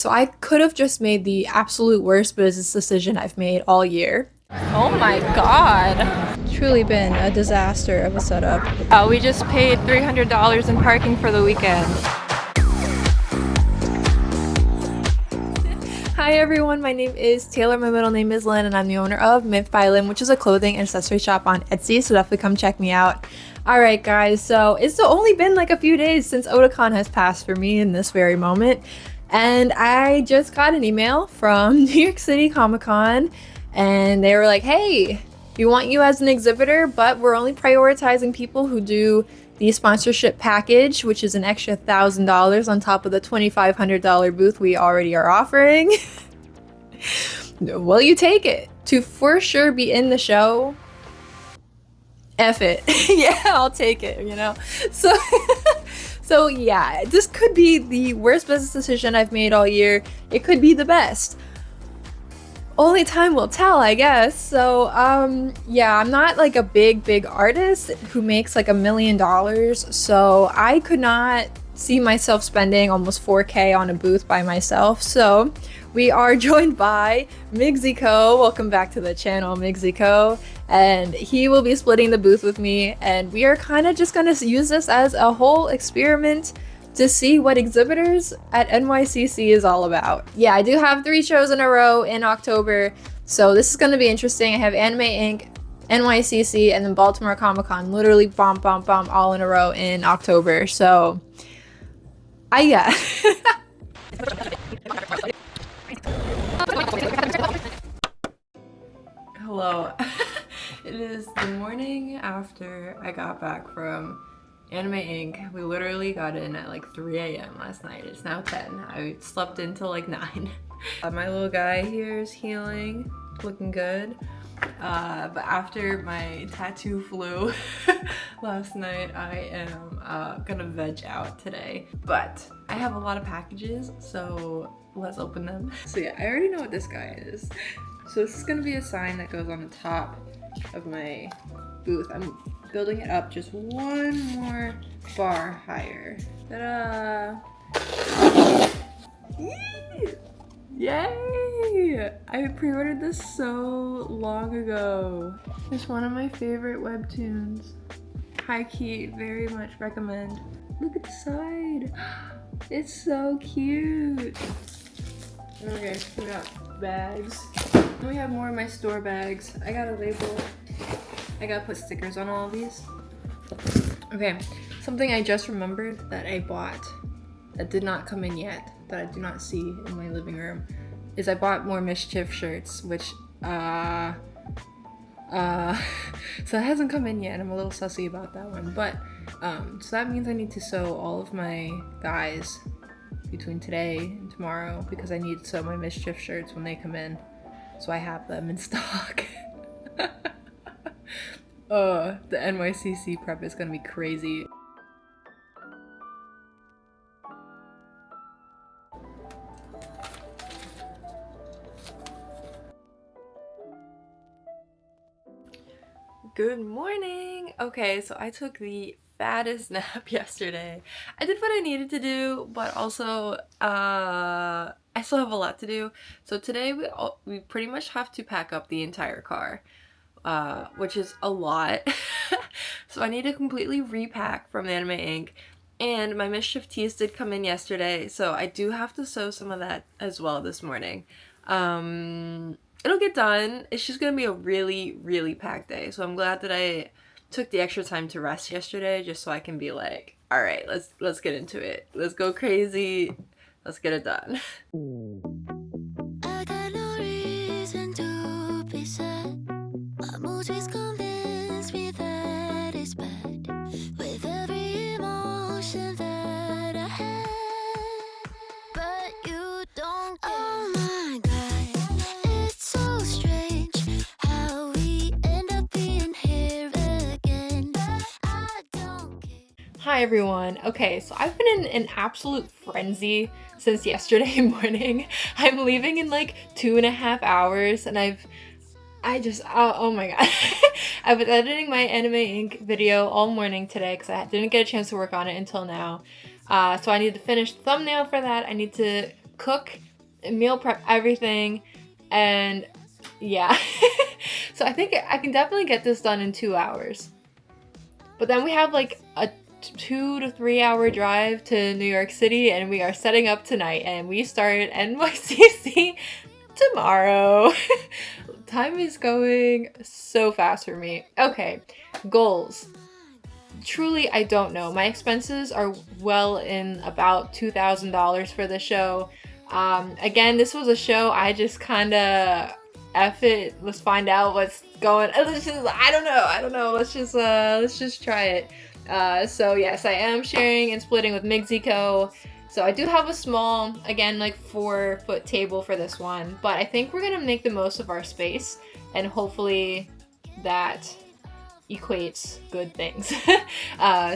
So I could have just made the absolute worst business decision I've made all year. Oh my god. Truly been a disaster of a setup. We just paid $300 in parking for the weekend. Hi everyone, my name is Taylor, my middle name is Lynn, and I'm the owner of Myth by Lynn, which is a clothing and accessory shop on Etsy, so definitely come check me out. Alright guys, so it's only been like a few days since Otakon has passed for me in this very moment, and I just got an email from New York City Comic Con, and they were like, hey, we want you as an exhibitor, but we're only prioritizing people who do the sponsorship package, which is an extra $1,000 on top of the $2,500 booth we already are offering. Will you take it? To for sure be in the show? F it. Yeah, I'll take it, you know? So, so yeah, this could be the worst business decision I've made all year. It could be the best. Only time will tell, I guess. So, yeah, I'm not like a big artist who makes like $1 million. So I could not see myself spending almost 4K on a booth by myself. So we are joined by MIGZY. Welcome back to the channel, MIGZY. And he will be splitting the booth with me. And we are kind of just gonna use this as a whole experiment to see what exhibitors at NYCC is all about. Yeah, I do have 3 shows in a row in October, so this is going to be interesting. I have Anime Inc., NYCC, and then Baltimore Comic Con, literally bomb all in a row in October. So, yeah. Hello. It is the morning after I got back from Anime Inc. We literally got in at like 3 a.m. last night. It's now 10. I slept until like 9. My little guy here is healing, looking good. But after my tattoo flu last night, I am gonna veg out today. But I have a lot of packages, so let's open them. So yeah, I already know what this guy is. So this is gonna be a sign that goes on the top of my booth. I'm building it up just one more bar higher. Ta-da! Yay! I pre-ordered this so long ago. It's one of my favorite webtoons. High key, very much recommend. Look at the side. It's so cute. Okay, we got bags. We have more of my store bags. I got a label. I gotta put stickers on all of these. Okay, something I just remembered that I bought that did not come in yet, that I do not see in my living room, is I bought more Mischief shirts, which, so that hasn't come in yet, and I'm a little sussy about that one, but, so that means I need to sew all of my guys between today and tomorrow, because I need to sew my Mischief shirts when they come in, so I have them in stock. The NYCC prep is gonna be crazy. Good morning! Okay, so I took the fattest nap yesterday. I did what I needed to do, but also, I still have a lot to do. So today we pretty much have to pack up the entire car. Which is a lot. So I need to completely repack from the Anime Inc. And my Mischief tees did come in yesterday, so I do have to sew some of that as well this morning. It'll get done. It's just gonna be a really packed day. So I'm glad that I took the extra time to rest yesterday, just so I can be like, all right, let's get into it. Let's go crazy. Let's get it done. I got no reason to be sad. My mood is convinced me that it's bad. With every emotion that I had, but you don't care. Oh my god, it's so strange how we end up being here again. I don't care. Hi everyone. Okay, so I've been in an absolute frenzy since yesterday morning. I'm leaving in like 2.5 hours, and oh my god. I was editing my Anime Inc. video all morning today because I didn't get a chance to work on it until now. So I need to finish the thumbnail for that. I need to cook meal prep everything, and yeah. So I think I can definitely get this done in 2 hours. But then we have like a 2 to 3 hour drive to New York City, and we are setting up tonight, and we start NYCC tomorrow. Time is going so fast for me. Okay, goals. Truly, I don't know. My expenses are well in about $2,000 for the show. Again, this was a show I just kind of F it. Let's find out what's going. I don't know. Let's just try it. So yes, I am sharing and splitting with MIGZY. So I do have a small, again, like 4-foot table for this one, but I think we're gonna make the most of our space, and hopefully that equates good things.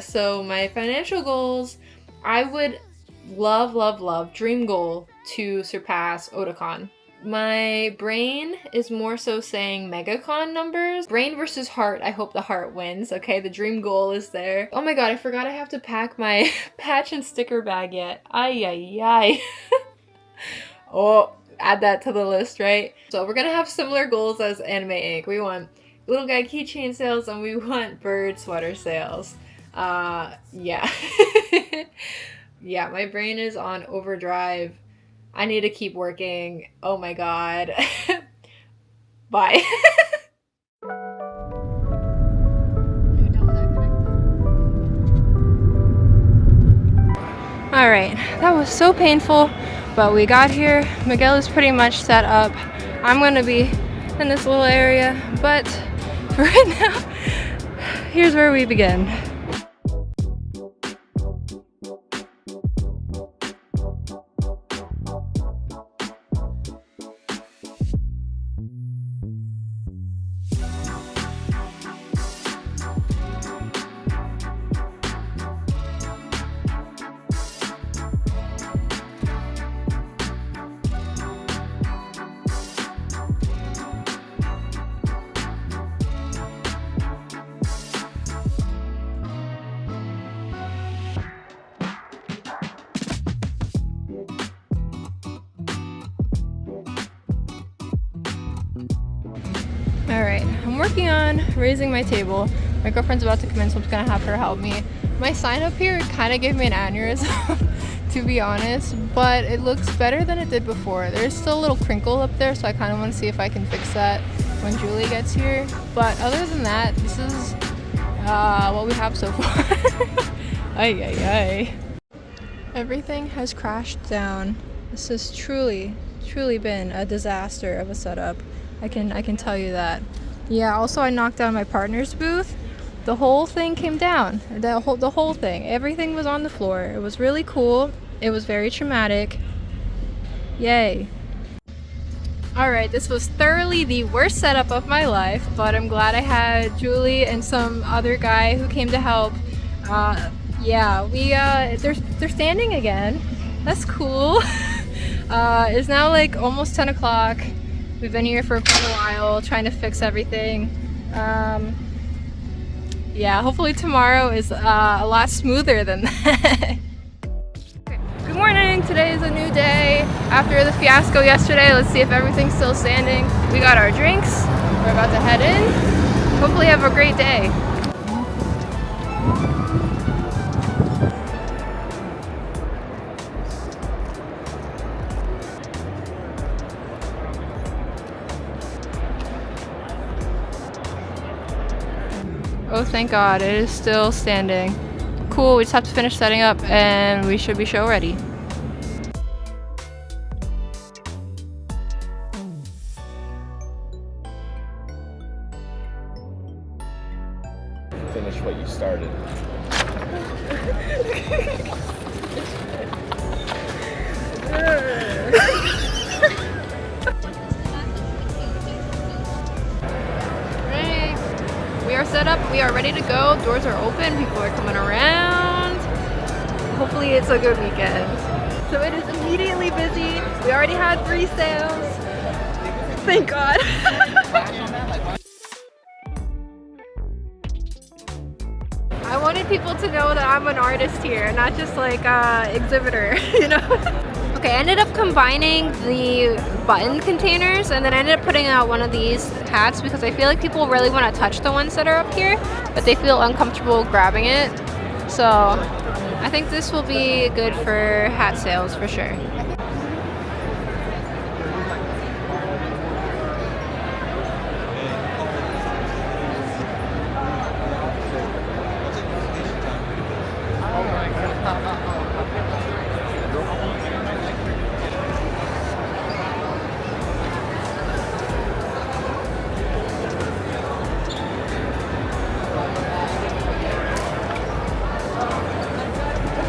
So my financial goals, I would love, dream goal to surpass Otakon. My brain is more so saying MegaCon numbers. Brain versus heart, I hope the heart wins, okay? The dream goal is there. Oh my god, I forgot I have to pack my patch and sticker bag yet. Ay. Oh, add that to the list, right? So we're gonna have similar goals as Anime Inc. We want little guy keychain sales, and we want bird sweater sales. Yeah. Yeah, my brain is on overdrive. I need to keep working. Oh my god. Bye. Alright, that was so painful, but we got here. Miguel is pretty much set up. I'm gonna be in this little area, but for right now, here's where we begin. Alright, I'm working on raising my table. My girlfriend's about to come in, so I'm just gonna have her help me. My sign up here kind of gave me an aneurysm, to be honest, but it looks better than it did before. There's still a little crinkle up there, so I kind of want to see if I can fix that when Julie gets here. But other than that, this is what we have so far. Ay. Everything has crashed down. This has truly been a disaster of a setup. I can tell you that. Yeah, also I knocked down my partner's booth. The whole thing came down. The whole thing. Everything was on the floor. It was really cool. It was very traumatic. Yay. Alright, this was thoroughly the worst setup of my life, but I'm glad I had Julie and some other guy who came to help. Yeah, they're standing again. That's cool. It's now like almost 10 o'clock. We've been here for quite a while trying to fix everything. Yeah, hopefully tomorrow is a lot smoother than that. Good morning, today is a new day. After the fiasco yesterday, let's see if everything's still standing. We got our drinks, we're about to head in. Hopefully have a great day. Oh, thank God, it is still standing. Cool, we just have to finish setting up and we should be show ready. Finish what you started. We are set up, we are ready to go, doors are open, people are coming around. Hopefully it's a good weekend. So it is immediately busy. We already had 3 sales. Thank God. I wanted people to know that I'm an artist here, not just like exhibitor, you know? Okay, I ended up combining the button containers and then I ended up putting out one of these hats because I feel like people really want to touch the ones that are up here, but they feel uncomfortable grabbing it. So I think this will be good for hat sales for sure.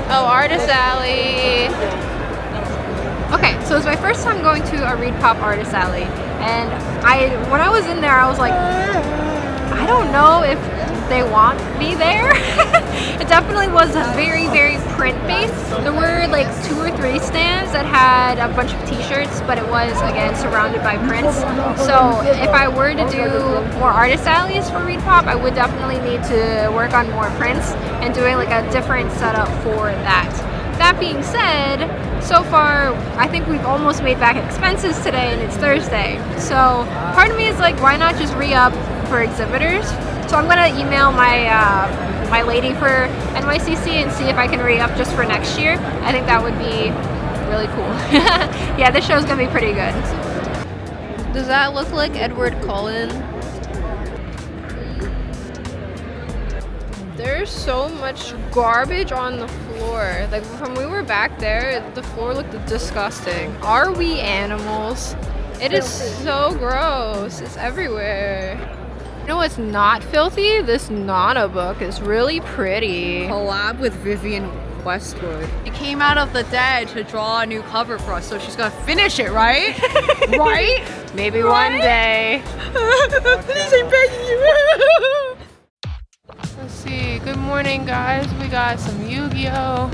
Oh, Artist Alley. Okay, so it's my first time going to a Reed Pop Artist Alley, and when I was in there, I was like, I don't know if they want me there. It definitely was very, very print-based. There were like 2 or 3 stands that had a bunch of t-shirts, but it was, again, surrounded by prints. So if I were to do more artist alleys for Reed Pop, I would definitely need to work on more prints and doing like a different setup for that. That being said, so far, I think we've almost made back expenses today and it's Thursday. So part of me is like, why not just re-up for exhibitors? So I'm gonna email my my lady for NYCC and see if I can re-up just for next year. I think that would be really cool. Yeah, this show's gonna be pretty good. Does that look like Edward Cullen? There's so much garbage on the floor. Like when we were back there, the floor looked disgusting. Are we animals? It is so gross. It's everywhere. You know what's not filthy? This Nana book is really pretty. Collab with Vivienne Westwood. She came out of the dead to draw a new cover for us, so she's gonna finish it, right? Right? Maybe one day. Please, I'm begging you. Let's see. Good morning, guys. We got some Yu-Gi-Oh!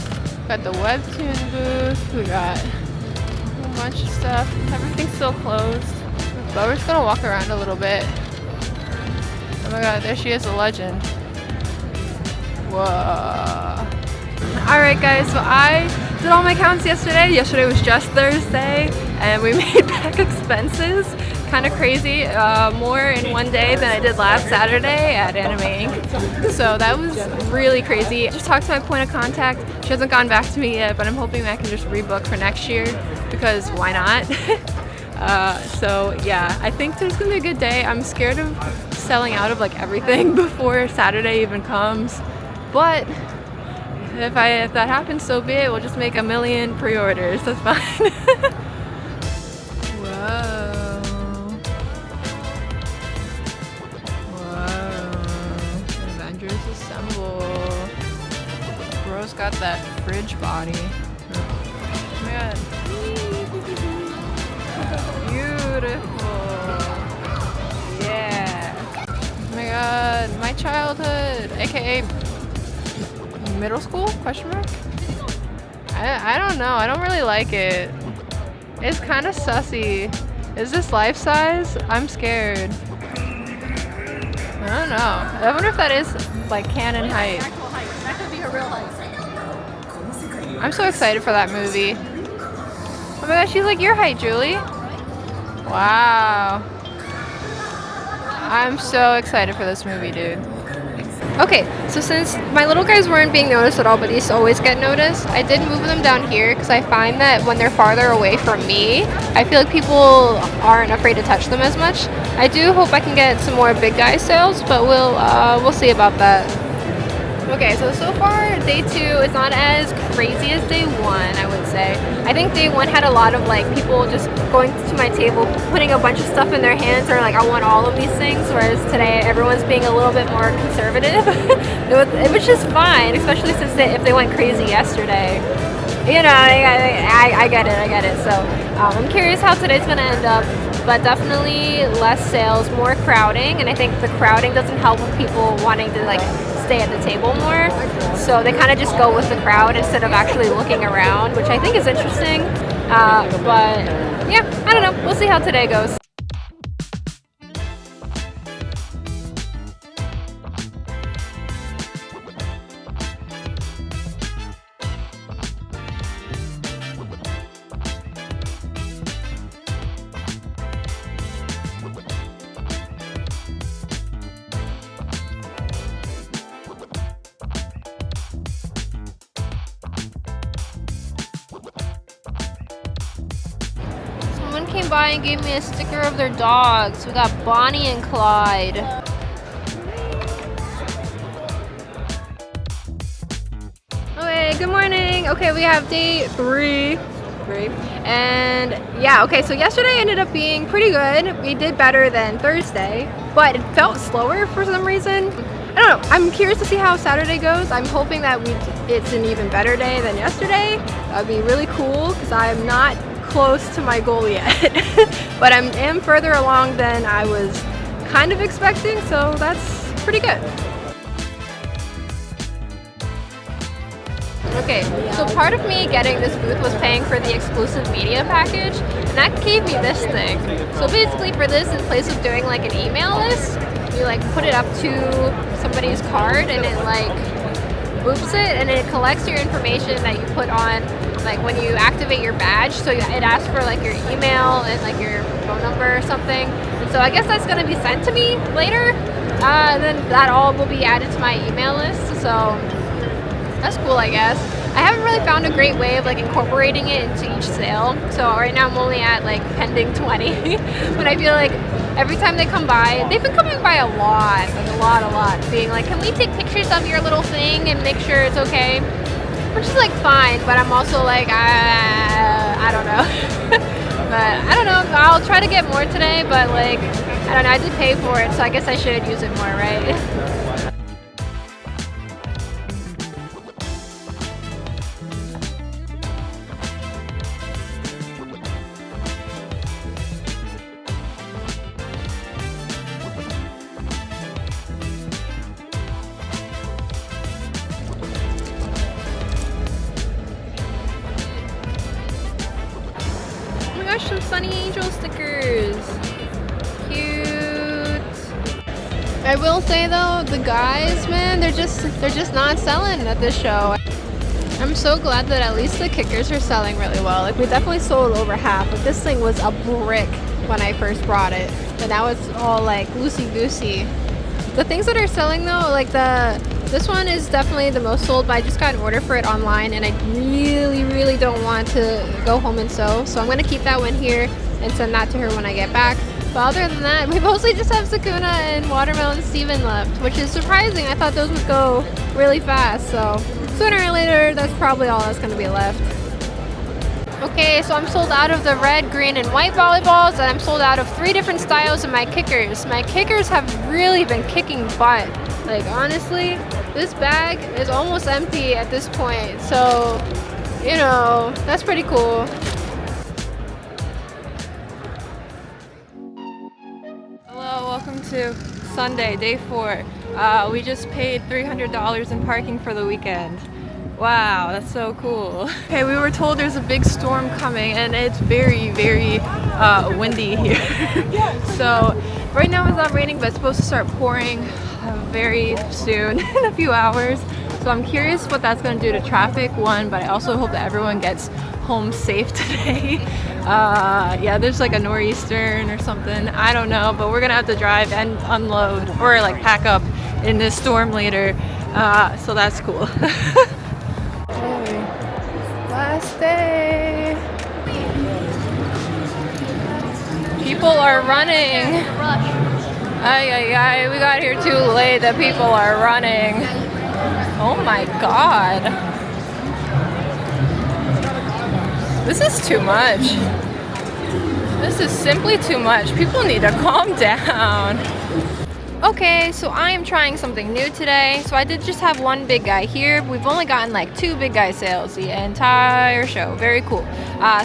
Got the webtoon booth. We got a bunch of stuff. Everything's still closed, but we're just gonna walk around a little bit. Oh my god, there she is, a legend. Whoa. Alright guys, so I did all my counts yesterday. Yesterday was just Thursday and we made back expenses. Kind of crazy. More in one day than I did last Saturday at Anime Inc. So that was really crazy. I just talked to my point of contact. She hasn't gone back to me yet, but I'm hoping I can just rebook for next year because why not? So yeah, I think there's gonna be a good day. I'm scared of selling out of like everything before Saturday even comes, but if that happens, so be it. We'll just make 1 million pre-orders. That's fine. Whoa. Whoa. Avengers Assemble. Bro's got that fridge body. Oh my god. Beautiful. Yeah. Oh my god. My childhood, aka middle school? Question mark? I don't know. I don't really like it. It's kind of sussy. Is this life size? I'm scared. I don't know. I wonder if that is like canon height. That could be her real height. I'm so excited for that movie. Oh my gosh, she's like your height, Julie. Wow. I'm so excited for this movie, dude. Okay, so since my little guys weren't being noticed at all, but these always get noticed, I did move them down here because I find that when they're farther away from me, I feel like people aren't afraid to touch them as much. I do hope I can get some more big guy sales, but we'll see about that. Okay, so far day 2 is not as crazy as day 1, I would say. I think day 1 had a lot of like people just going to my table, putting a bunch of stuff in their hands, or like I want all of these things, whereas today everyone's being a little bit more conservative. It was just fine, especially since if they went crazy yesterday. You know, I get it. So I'm curious how today's gonna end up, but definitely less sales, more crowding, and I think the crowding doesn't help with people wanting to like stay at the table more, so they kind of just go with the crowd instead of actually looking around, which I think is interesting. But yeah, I don't know. We'll see how today goes. came by and gave me a sticker of their dogs. We got Bonnie and Clyde. Okay, good morning. Okay, we have day 3. And yeah, okay, so yesterday ended up being pretty good. We did better than Thursday, but it felt slower for some reason. I don't know. I'm curious to see how Saturday goes. I'm hoping that it's an even better day than yesterday. That would be really cool because I'm not close to my goal yet. But I am further along than I was kind of expecting, so that's pretty good. Okay, so part of me getting this booth was paying for the exclusive media package, and that gave me this thing. So basically for this, in place of doing like an email list, you like put it up to somebody's card and it like boops it and it collects your information that you put on like when you activate your badge. So it asks for like your email and like your phone number or something. And so I guess that's gonna be sent to me later. Then that all will be added to my email list. So that's cool, I guess. I haven't really found a great way of like incorporating it into each sale. So right now I'm only at like pending 20. But I feel like every time they come by, they've been coming by a lot, like a lot, being like, can we take pictures of your little thing and make sure it's okay? Which is like fine, but I'm also like, I don't know. But I don't know, I'll try to get more today, but like, I don't know, I did pay for it, so I guess I should use it more, right? Some Sunny Angel stickers. Cute. I will say though, the guys, man, they're just not selling at this show. I'm so glad that at least the kickers are selling really well. Like we definitely sold over half. Like this thing was a brick when I first brought it, but now it's all like loosey-goosey. The things that are selling though, like this one is definitely the most sold, but I just got an order for it online and I really don't want to go home and sew. So I'm going to keep that one here and send that to her when I get back. But other than that, we mostly just have Sakuna and Watermelon Steven left, which is surprising. I thought those would go really fast. So sooner or later, that's probably all that's going to be left. Okay, so I'm sold out of the red, green, and white volleyballs, and I'm sold out of 3 different styles of my kickers. My kickers have really been kicking butt. Like honestly, this bag is almost empty at this point, so you know, that's pretty cool. Hello, welcome to Sunday, day 4. We just paid $300 in parking for the weekend. Wow, that's so cool. Okay, we were told there's a big storm coming and it's very windy here. So right now it's not raining, but it's supposed to start pouring very soon, in a few hours. So I'm curious what that's going to do to traffic, one, but I also hope that everyone gets home safe today. Yeah, there's like a nor'easter or something, I don't know, but we're gonna have to drive and unload or like pack up in this storm later, so that's cool. Last day. People are running. We got here too late. The people are running. Oh my god. This is too much. This is simply too much. People need to calm down. Okay, so I am trying something new today. So I did just have one big guy here. We've only gotten like 2 big guy sales the entire show. Very cool.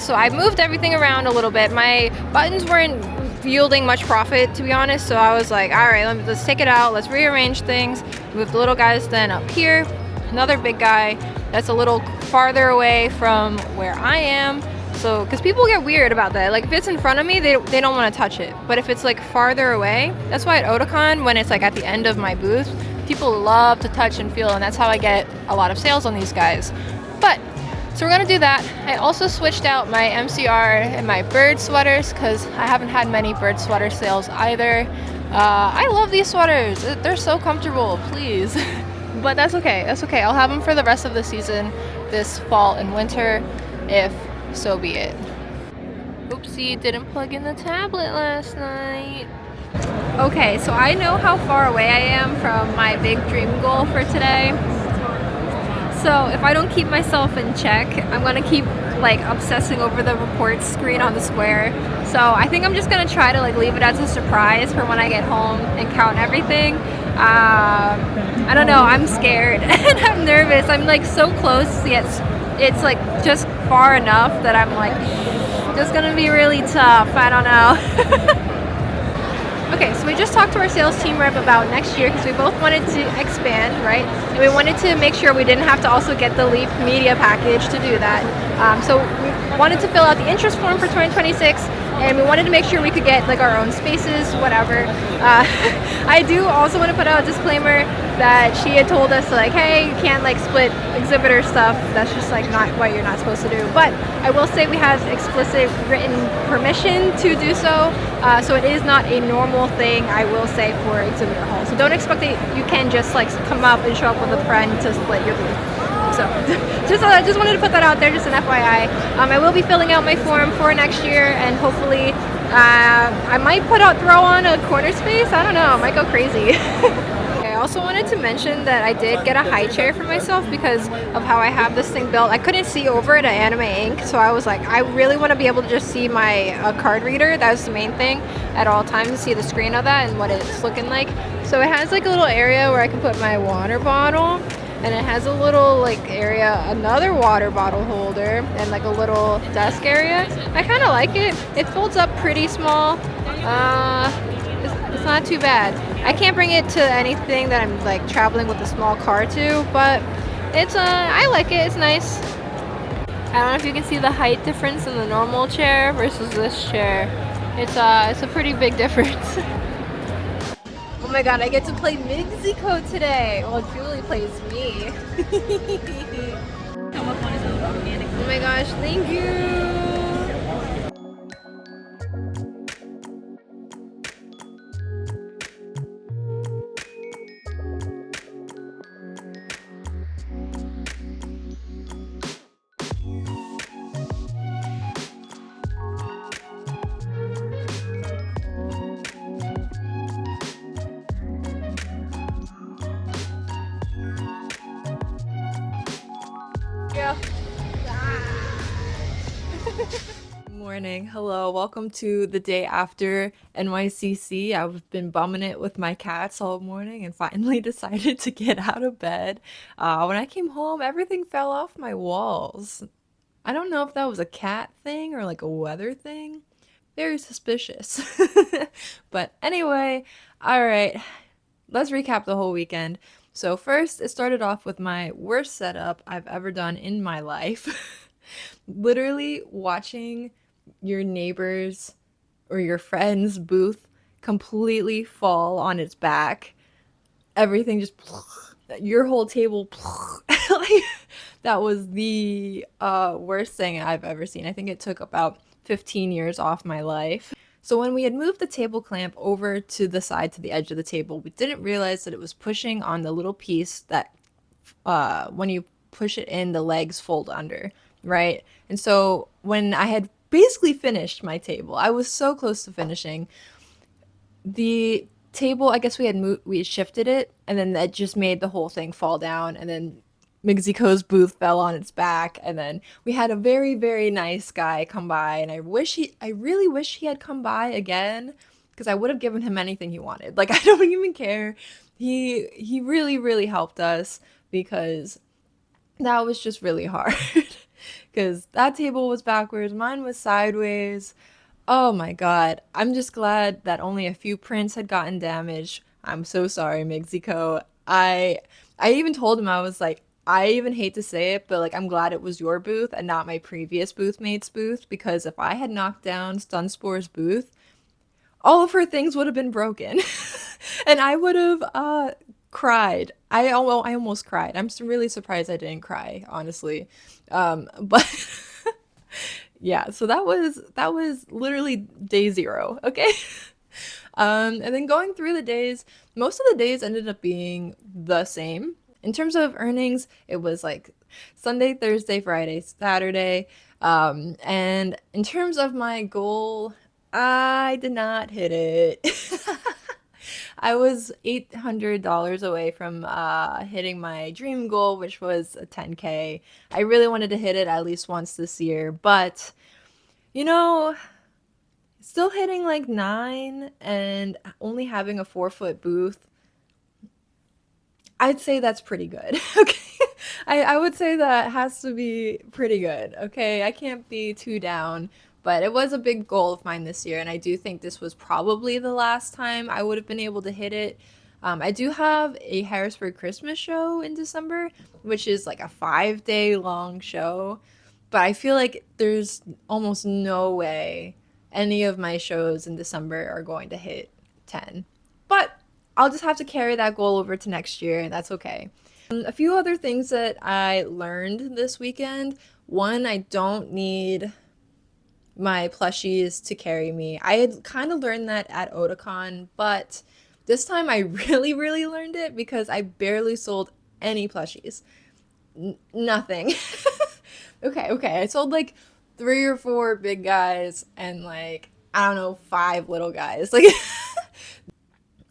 So I moved everything around a little bit. My buttons weren't yielding much profit, to be honest. So I was like, all right, let's take it out. Let's rearrange things. Move the little guys then up here. Another big guy that's a little farther away from where I am. So, because people get weird about that. Like if it's in front of me, they don't want to touch it. But if it's like farther away, that's why at Otakon, when it's like at the end of my booth, people love to touch and feel, and that's how I get a lot of sales on these guys. But, so we're gonna do that. I also switched out my MCR and my bird sweaters because I haven't had many bird sweater sales either. I love these sweaters. They're so comfortable, please. But that's okay, that's okay. I'll have them for the rest of the season, this fall and winter, if so be it. Oopsie, didn't plug in the tablet last night. Okay, so I know how far away I am from my big dream goal for today. So if I don't keep myself in check, I'm gonna keep like obsessing over the reports screen on the square. So I think I'm just gonna try to like leave it as a surprise for when I get home and count everything. I don't know, I'm scared and I'm nervous. I'm like so close, yet it's like just far enough that I'm like, it's gonna be really tough. I don't know. Okay, so we just talked to our sales team rep about next year because we both wanted to expand, right? And we wanted to make sure we didn't have to also get the Leap media package to do that. So we wanted to fill out the interest form for 2026, and we wanted to make sure we could get like our own spaces, whatever. I do also want to put out a disclaimer that she had told us like, hey, you can't like split exhibitor stuff. That's just like not what you're not supposed to do. But I will say we have explicit written permission to do so. So it is not a normal thing, I will say, for exhibitor hall. So don't expect that you can just like come up and show up with a friend to split your booth. So just wanted to put that out there, just an FYI. I will be filling out my form for next year, and hopefully I might throw on a corner space. I don't know, I might go crazy. I also wanted to mention that I did get a high chair for myself because of how I have this thing built. I couldn't see over it at Anime Inc., so I was like, I really want to be able to just see my card reader. That was the main thing at all times, see the screen of that and what it's looking like. So it has like a little area where I can put my water bottle, and it has a little like area, another water bottle holder, and like a little desk area. I kind of like it. It folds up pretty small. It's not too bad. I can't bring it to anything that I'm like traveling with a small car to, but it's I like it. It's nice. I don't know if you can see the height difference in the normal chair versus this chair. It's a pretty big difference. Oh my god, I get to play MIGZY today. Well, Julie plays me. Oh my gosh, thank you. Morning. Hello. Welcome to the day after NYCC. I've been bumming it with my cats all morning and finally decided to get out of bed. When I came home, everything fell off my walls. I don't know if that was a cat thing or like a weather thing. Very suspicious. But anyway, all right. Let's recap the whole weekend. So first, it started off with my worst setup I've ever done in my life. Literally watching your neighbor's or your friend's booth completely fall on its back. Everything just your whole table like, that was the worst thing I've ever seen. I think it took about 15 years off my life. So when we had moved the table clamp over to the side to the edge of the table, we didn't realize that it was pushing on the little piece that when you push it in, the legs fold under, right? And so when I had basically finished my table, I was so close to finishing. The table, I guess we had shifted it, and then that just made the whole thing fall down, and then MIGZY's booth fell on its back, and then we had a very, very nice guy come by, and I really wish he had come by again, because I would have given him anything he wanted. Like, I don't even care. He really, really helped us, because that was just really hard. Because that table was backwards, mine was sideways. Oh my god. I'm just glad that only a few prints had gotten damaged. I'm so sorry, MIGZY. I even told him, I was like, I even hate to say it, but like, I'm glad it was your booth and not my previous boothmate's booth, because if I had knocked down Stunspor's booth, all of her things would have been broken. And I would have cried. I almost cried. I'm really surprised I didn't cry, honestly. But yeah, so that was literally day 0, okay? And then going through the days, most of the days ended up being the same. In terms of earnings, it was like Sunday, Thursday, Friday, Saturday. And in terms of my goal, I did not hit it. I was $800 away from hitting my dream goal, which was a 10K. I really wanted to hit it at least once this year, but you know, still hitting like 9 and only having a 4-foot booth, I'd say that's pretty good. Okay. I would say that has to be pretty good. Okay. I can't be too down, but it was a big goal of mine this year. And I do think this was probably the last time I would have been able to hit it. I do have a Harrisburg Christmas show in December, which is like a 5-day long show. But I feel like there's almost no way any of my shows in December are going to hit 10. But I'll just have to carry that goal over to next year, and that's okay. A few other things that I learned this weekend. One, I don't need my plushies to carry me. I had kind of learned that at Otakon, but this time I really, really learned it because I barely sold any plushies. Nothing. Okay. I sold like 3 or 4 big guys and like, I don't know, 5 little guys. Like,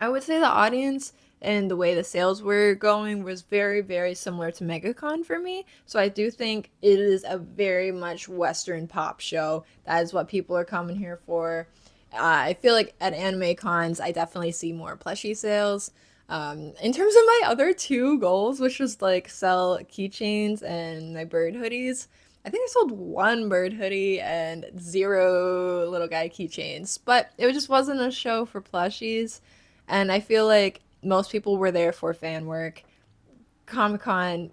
I would say the audience and the way the sales were going was very, very similar to MegaCon for me. So I do think it is a very much Western pop show. That is what people are coming here for. I feel like at anime cons, I definitely see more plushie sales. In terms of my other 2 goals, which was like sell keychains and my bird hoodies, I think I sold 1 bird hoodie and 0 little guy keychains. But it just wasn't a show for plushies. And I feel like most people were there for fan work. Comic-Con,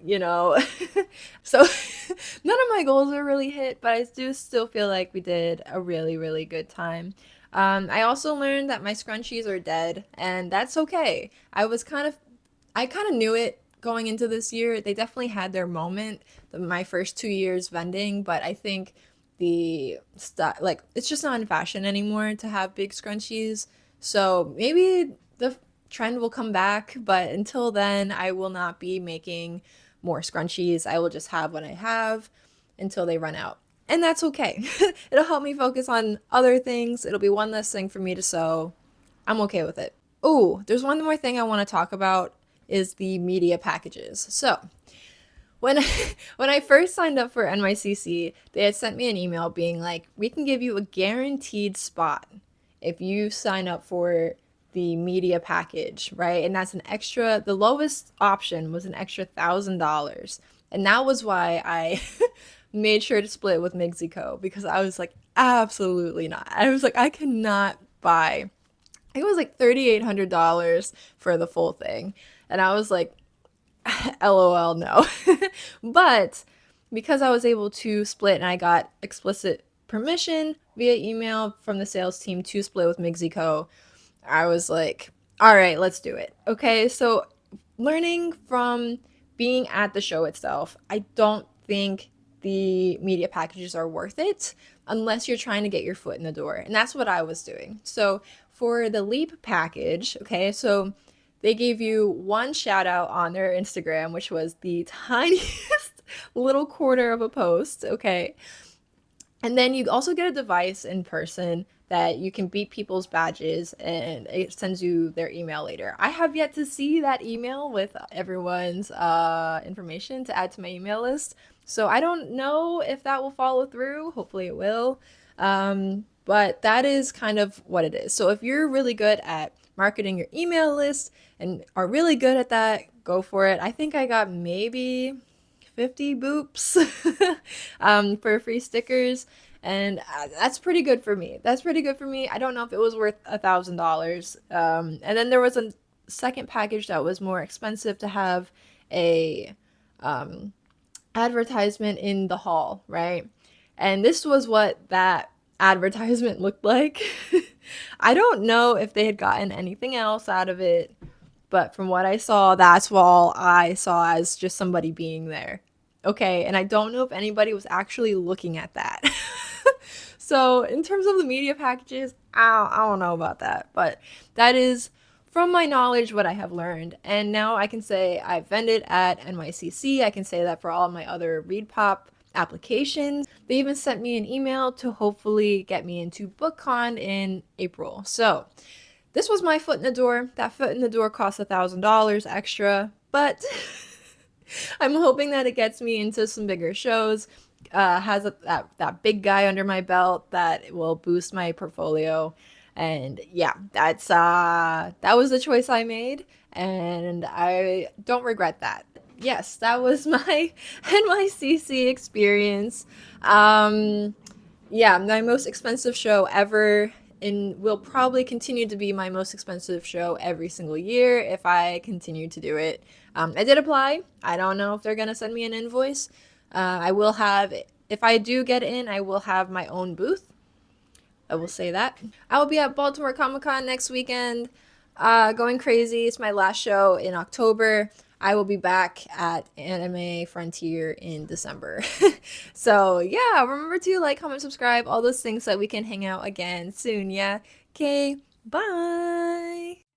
So none of my goals are really hit, but I do still feel like we did a really, really good time. I also learned that my scrunchies are dead, and that's okay. I kind of knew it going into this year. They definitely had their moment, my first 2 years vending, but I think the stuff, like, it's just not in fashion anymore to have big scrunchies. So maybe the trend will come back, but until then, I will not be making more scrunchies. I will just have what I have until they run out. And that's okay. It'll help me focus on other things. It'll be one less thing for me to sew. I'm okay with it. Oh, there's one more thing I want to talk about is the media packages. So, when when I first signed up for NYCC, they had sent me an email being like, "We can give you a guaranteed spot if you sign up for the media package," right? And that's an extra, the lowest option was an extra $1,000. And that was why I made sure to split with MIGZY because I was like, absolutely not. I was like, I cannot buy, I think it was like $3,800 for the full thing. And I was like, LOL, no. But because I was able to split and I got explicit permission via email from the sales team to split with MIGZY, I was like, all right, let's do it. Okay, so learning from being at the show itself, I don't think the media packages are worth it unless you're trying to get your foot in the door. And that's what I was doing. So for the Leap package, okay, so they gave you 1 shout out on their Instagram, which was the tiniest little corner of a post, okay? And then you also get a device in person that you can beat people's badges and it sends you their email later. I have yet to see that email with everyone's information to add to my email list. So I don't know if that will follow through. Hopefully it will. But that is kind of what it is. So if you're really good at marketing your email list and are really good at that, go for it. I think I got maybe 50 boops for free stickers, and that's pretty good for me. I don't know if it was worth $1,000. And then there was a second package that was more expensive to have a advertisement in the hall, right? And this was what that advertisement looked like. I don't know if they had gotten anything else out of it, but from what I saw, that's all I saw as just somebody being there. Okay, and I don't know if anybody was actually looking at that. So in terms of the media packages, I don't know about that, but that is, from my knowledge, what I have learned. And now I can say I've vended at NYCC. I can say that for all of my other Read Pop applications. They even sent me an email to hopefully get me into BookCon in April. So this was my foot in the door. That foot in the door cost $1,000 extra, but I'm hoping that it gets me into some bigger shows, has that big guy under my belt that will boost my portfolio. And yeah, that was the choice I made, and I don't regret that. Yes, that was my NYCC experience. Yeah, my most expensive show ever, and will probably continue to be my most expensive show every single year if I continue to do it. I did apply. I don't know if they're gonna send me an invoice. I will have, if I do get in, I will have my own booth. I will say that. I will be at Baltimore Comic Con next weekend, going crazy. It's my last show in October. I will be back at Anime Frontier in December. So yeah, remember to like, comment, subscribe, all those things so that we can hang out again soon, yeah? Okay, bye!